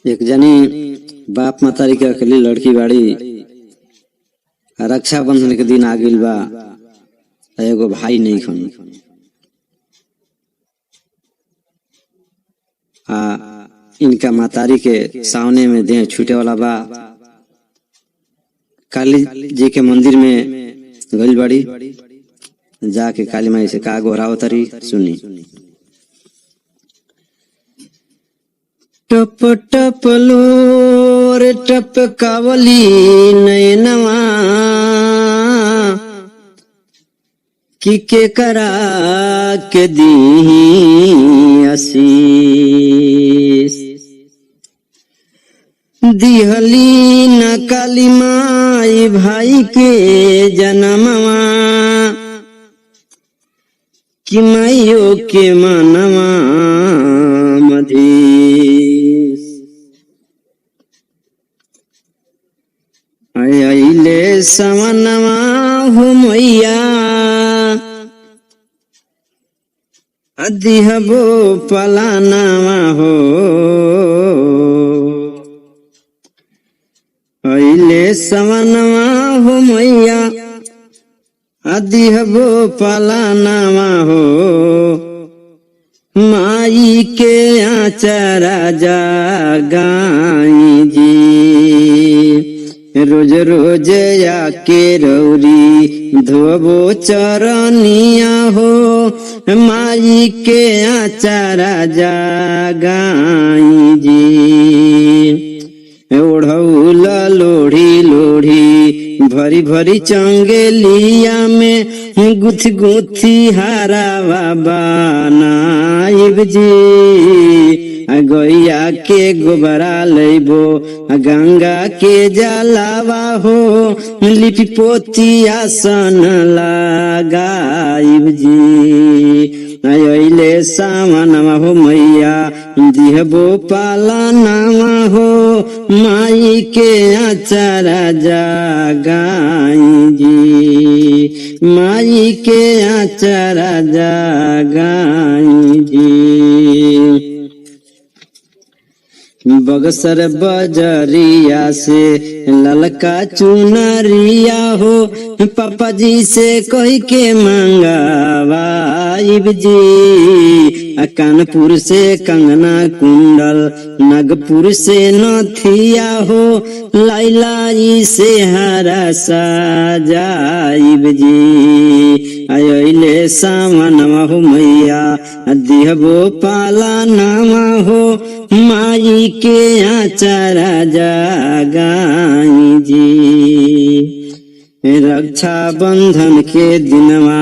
एक जनी बाप मतारी के अकेली लड़की बाड़ी, रक्षाबंधन के दिन आ गइल बा, एगो भाई नहीं खन इनका मातारी के सामने में देह छूटे वाला बा। काली जी के मंदिर में गइल बाड़ी, जाके काली माई से का गोहरावतरी सुनी। टप टप लोर टपकावली नयनवा, कि के करा के दीही आशीष। दिहली न काली माई भाई के जनमवा, कि माइयो के मनवा मधीस। अइले सवनवा हो मैया, दिहबो पलानवा हो। अइले सवनवा हो मैया, दिहबो पलानवा हो। माई के आचरा जागाई जी, रोज रोज आके रौरी धोबो चरनिया हो। माई के आचरा जागाई जी, ओढ़ौल लोढ़ी लोढ़ी भरी भरी चंगेलिया में गुथी गुथी हारावा बनाइब जी। गैया के गोबरा लैबो गंगा के जलावा हो, लिपि पोती आसन लगाइब जी। अइले सावनवा हो मैया, दिहबो पालनवा हो। माई के आचरा जागाई जी, माई के आचरा जागाई जी। बगसर बजरिया से ललका चुनरिया हो, पापा जी से कह के मंगावाइब जी। कानपुर से कंगना कुंडल, नागपुर से नथिया हो। लाइलाई से हारा सजाइब जी। अइले सावनवा हो मैया, दिहबो पालनवा हो। माई के आचरा जागाई जी। रक्षा बंधन के दिनवा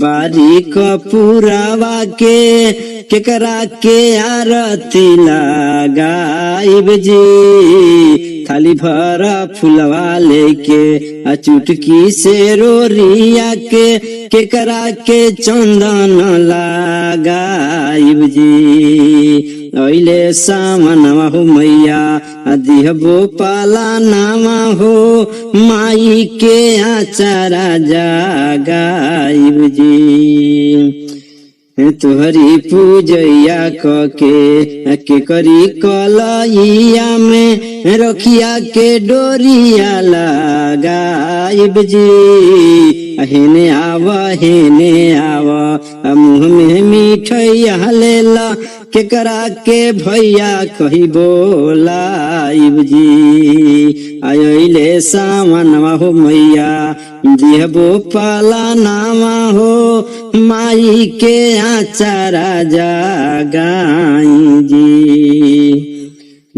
बारी कपूरावा के, केकरा के आरती लगाइब जी। थाली भरा फुलवा लेके चुटकी से रोरिया के, केकरा के चंदन लगाइब जी। अइले सावनवा हो मैया, दिहबो पालनवा हो। माई के आचरा जागाइब जी। तोहरी पूजैया के करी कलैया में, रखिया के डोरिया लगाइब जी। हेने आव मुँह में मिठैया लेला, केकरा के भैया कही बोलाइब जी। अइले सावनवा हो मैया, दिहबो पालनवा हो। माई के आचरा जागाई जी।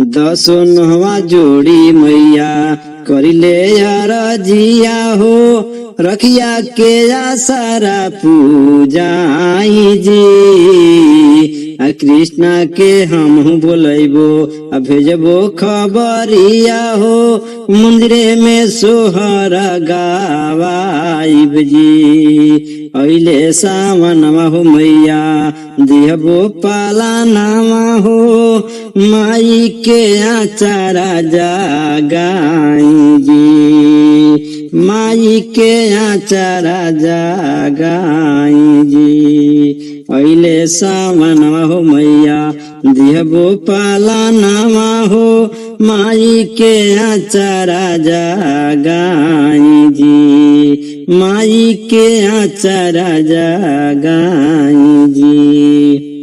दसो नहवा जोड़ी मैया, करिले अरजिया हो। रखिया के आसरा पूजाई जी। कृष्णा के हम बोलैबो, भेजबो खबरिया हो। मंदिरे में सोहर गावाइब जी। अइले सावनवा हो मैया, दिहबो पालनवा हो। माई के आचरा जागाई जी, माई के आचरा जागाई जी। अइले सावनवा हो मैया दिहबो पालनवा हो माई के आचारा जगाई जी, माई के आचारा जगाई जी।